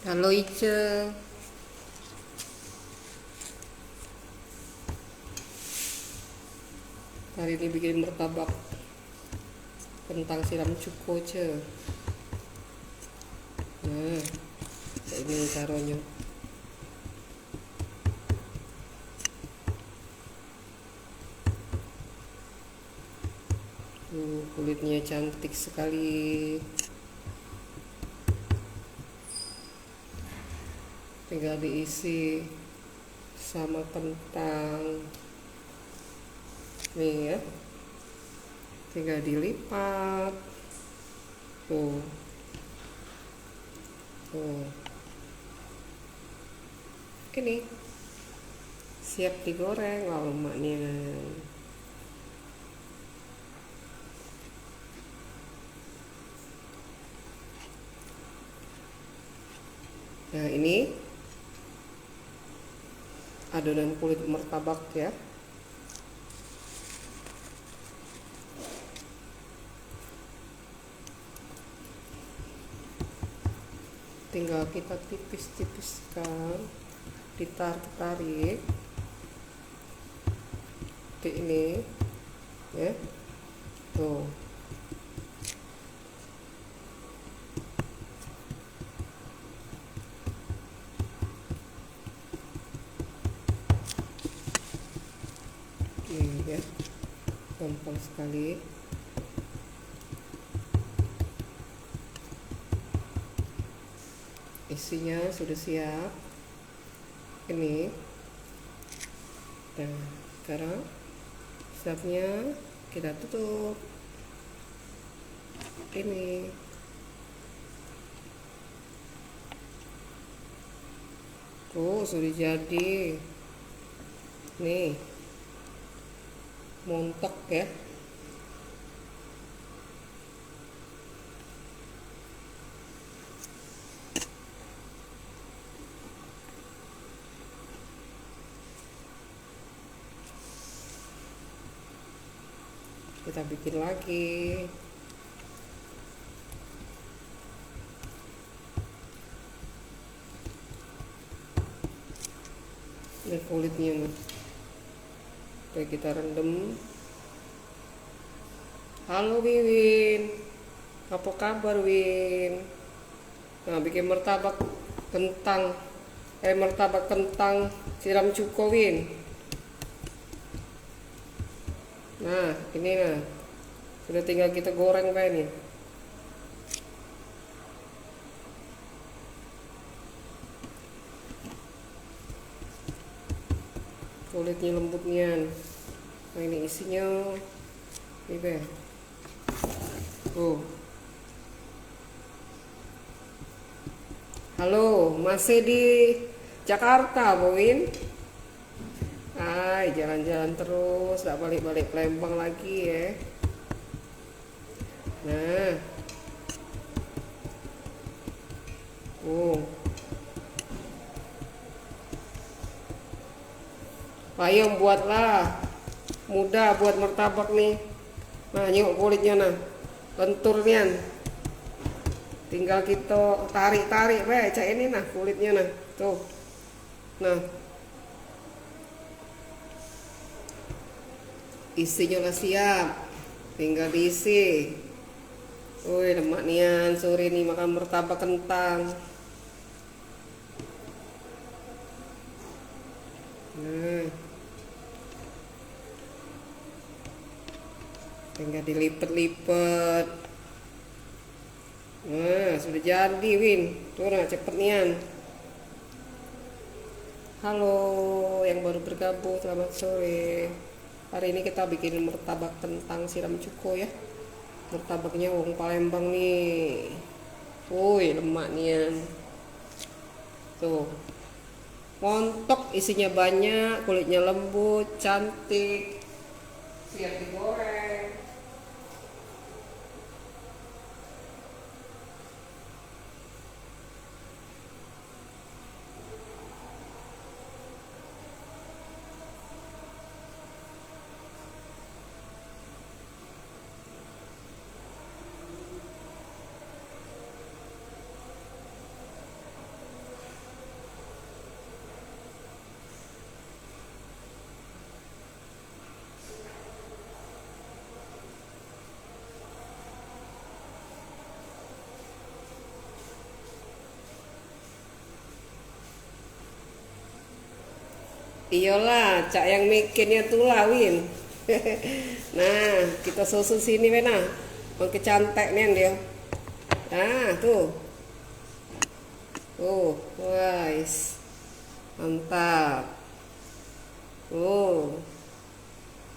Halo Ice, hari ini bikin martabak kentang siram cuko ce. Nah, ini caranya. Kulitnya cantik sekali. Tinggal diisi sama kentang. Nih ya, tinggal dilipat. Tuh, tuh. Ini siap digoreng. Wah, lemaknya. Nah, ini adonan kulit martabak ya. Tinggal kita tipis-tipiskan, ditarik-tarik seperti ini ya. Tuh, ini ya, gampang sekali. Isinya sudah siap. Ini, nah sekarang siapnya kita tutup. Ini sudah jadi. Nih, montok ya. Kita bikin lagi. Ini kulitnya nih. Oke, kita rendam. Halo Wiwin, apa kabar Win? Nah, bikin martabak kentang siram cuko Win. Nah, ini nah, sudah tinggal kita goreng kayak ini. Kulitnya lembutnya. Nah, ini isinya. Ini be. Halo, masih di Jakarta, Win? Jalan-jalan terus, tak balik-balik Palembang lagi ya. Nah, payung buatlah, mudah buat martabak nih. Nah, nyok kulitnya nah, lentur nian. Tinggal kita tarik-tarik, cak ini nah kulitnya nah, tuh. Nah, isinya udah siap, tinggal diisi. Woi, lemak nian sore nih makan martabak kentang. Nah, tinggal dilipet-lipet. Nah, sudah jadi Win. Tuh nah, cepet nian. Halo yang baru bergabung, selamat sore. Hari ini kita bikin martabak kentang siram cuko ya. Martabaknya wong Palembang nih. Woi, lemak nian. Tuh. Montok, isinya banyak, kulitnya lembut, cantik. Siap digoreng. Iyalah, cak yang bikinnya tuh lawin. Nah, kita susun sini Wena. Mau kecantek nih dia. Nah, tuh. Guys. Mantap. Oh.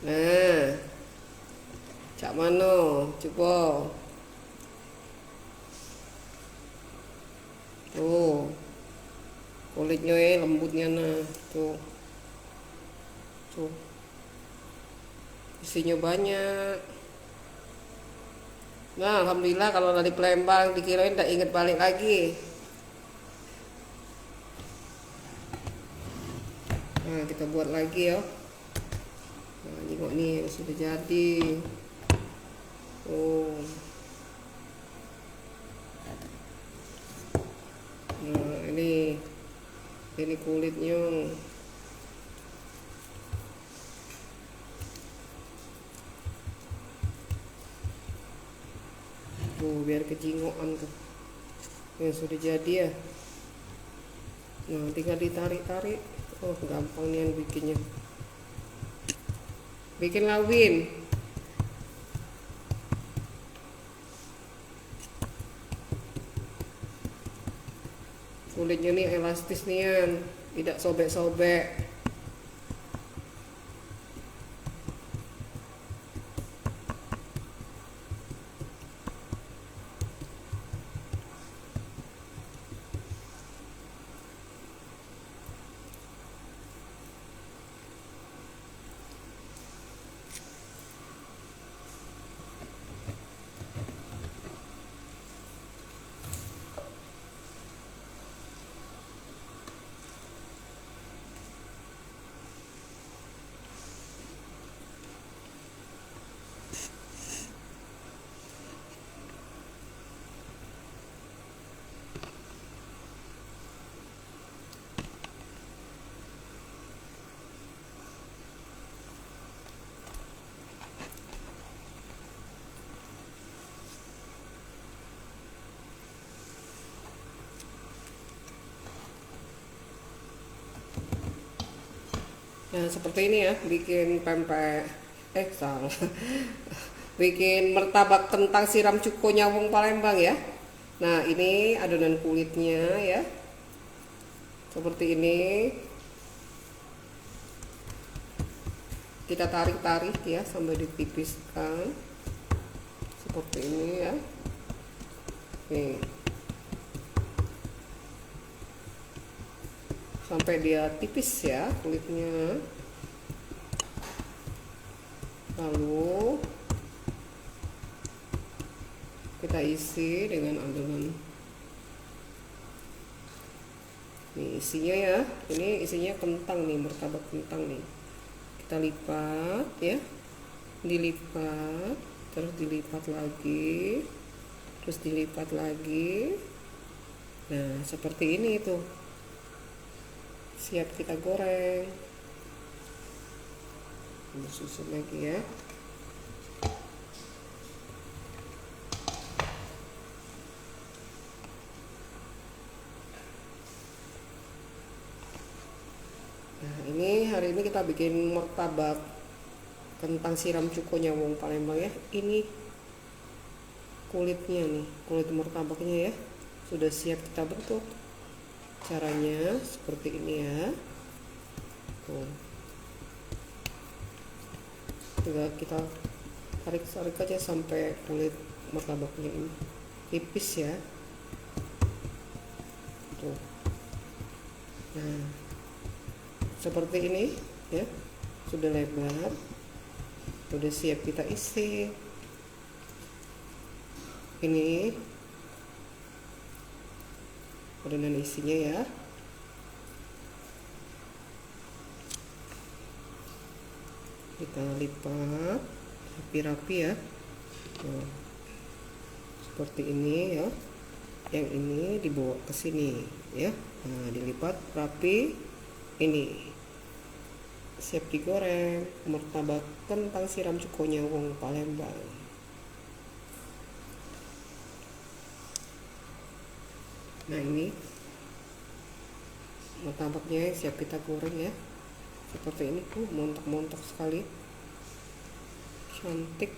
Nah, cak mano? Coba. Tuh. Kulitnya lembutnya nah. Tuh. Tuh. Isinya banyak. Nah, alhamdulillah kalau dari Palembang dikirain tidak inget balik lagi. Nah, kita buat lagi ya. Nah, tengok nih sudah jadi. Oh. Nah, ini kulitnya. Tuh, biar kejingokan tuh. Yang sudah jadi ya. Nah, tinggal ditarik-tarik. Oh, gampang nih yang bikinnya. Bikin lawin. Kulitnya nih elastis nih, tidak sobek-sobek. Nah, seperti ini ya, bikin pempek. Salah. Bikin martabak kentang siram cuko nyawung Palembang ya. Nah, ini adonan kulitnya ya. Seperti ini. Kita tarik-tarik ya sampai ditipiskan. Seperti ini ya. Nih. Sampai dia tipis ya kulitnya. Lalu kita isi dengan adonan. Nih isinya ya, ini isinya kentang nih, martabak kentang nih. Kita lipat ya, dilipat, terus dilipat lagi, terus dilipat lagi. Nah, seperti ini tuh. Siap kita goreng. Susun lagi ya. Nah, ini hari ini kita bikin martabak kentang siram cuko nyawung Palembang ya. Ini kulitnya nih, kulit martabaknya ya. Sudah siap kita bentuk. Caranya seperti ini ya. Tuh. Tinggal kita tarik-tarik aja sampai kulit martabaknya ini tipis ya. Tuh. Nah, seperti ini ya, sudah lebar, sudah siap kita isi. Ini adonan isinya ya. Kita lipat rapi-rapi ya. Nah, seperti ini ya. Yang ini dibawa ke sini ya. Nah, dilipat rapi. Ini siap digoreng, martabak kentang siram cuko nyawung Palembang. Nah, ini martabaknya siap kita goreng ya. seperti ini. Montok-montok sekali, cantik.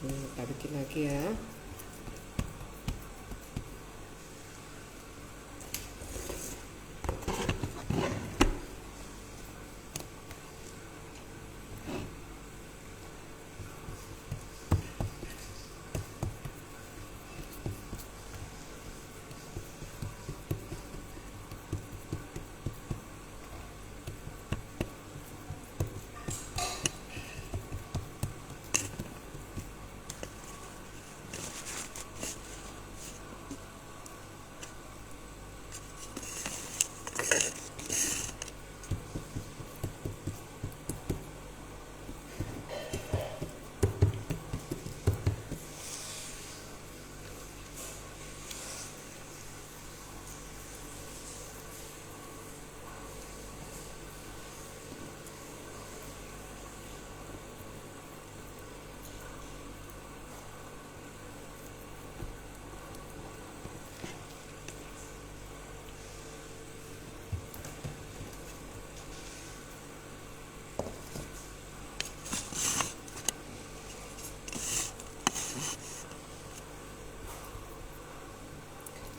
Kita bikin lagi ya.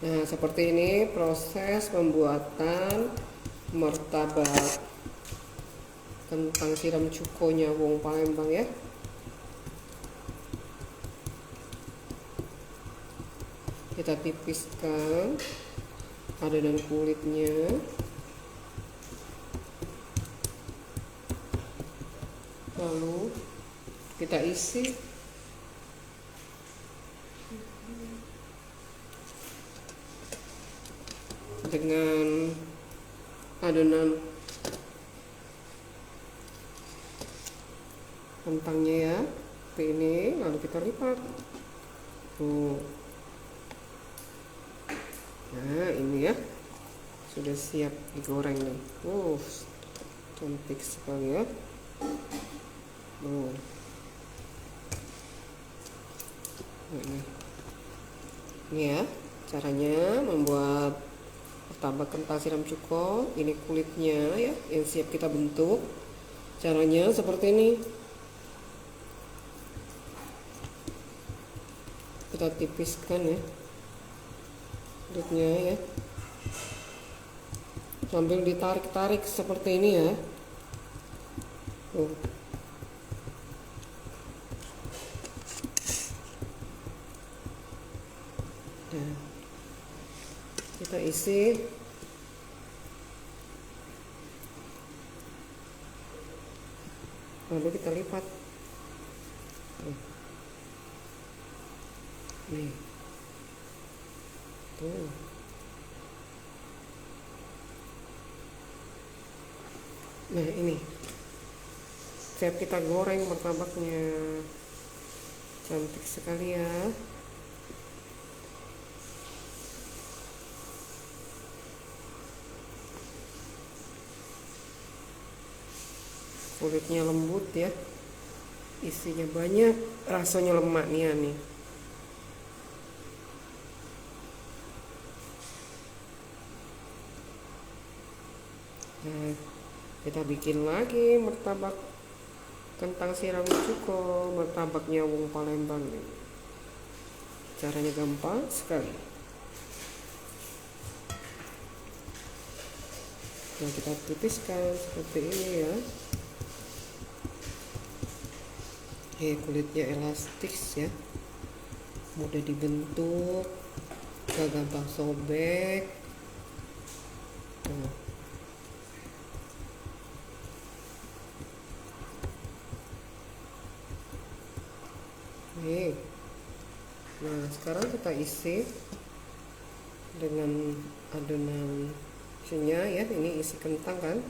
Nah, seperti ini proses pembuatan martabak kentang siram cukonya wong Palembang ya. Kita tipiskan adonan kulitnya, lalu kita isi dengan adonan kentangnya ya, seperti ini. Lalu kita lipat tuh. Nah, ini ya sudah siap digoreng nih. Cantik sekali ya. Ini ya caranya membuat martabak kentang siram cuko. Ini kulitnya ya yang siap kita bentuk. Caranya seperti ini. Kita tipiskan ya kulitnya ya, sambil ditarik-tarik seperti ini ya. Nah, kita isi lalu kita lipat nih tuh. Nah, ini siap kita goreng martabaknya. Cantik sekali ya. Kulitnya lembut ya, isinya banyak, rasanya lemak nih. Nah, kita bikin lagi martabak kentang siram cuko, martabaknya wong Palembang nih. Caranya gampang sekali. Nah, kita tipiskan seperti ini ya. Kulitnya elastis ya, mudah dibentuk, gak gampang sobek. Nah, sekarang kita isi dengan adonan isinya ya. Ini isi kentang kan,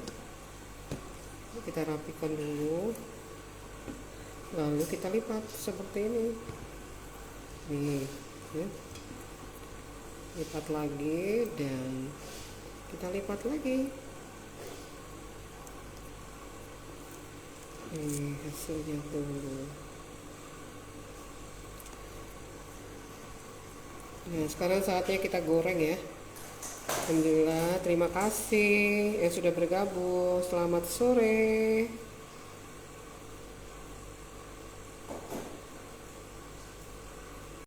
kita rapikan dulu, lalu kita lipat seperti ini nih ya. Lipat lagi dan kita lipat lagi. Ini hasilnya tuh. Nah, sekarang saatnya kita goreng ya. Alhamdulillah, terima kasih yang sudah bergabung. Selamat sore.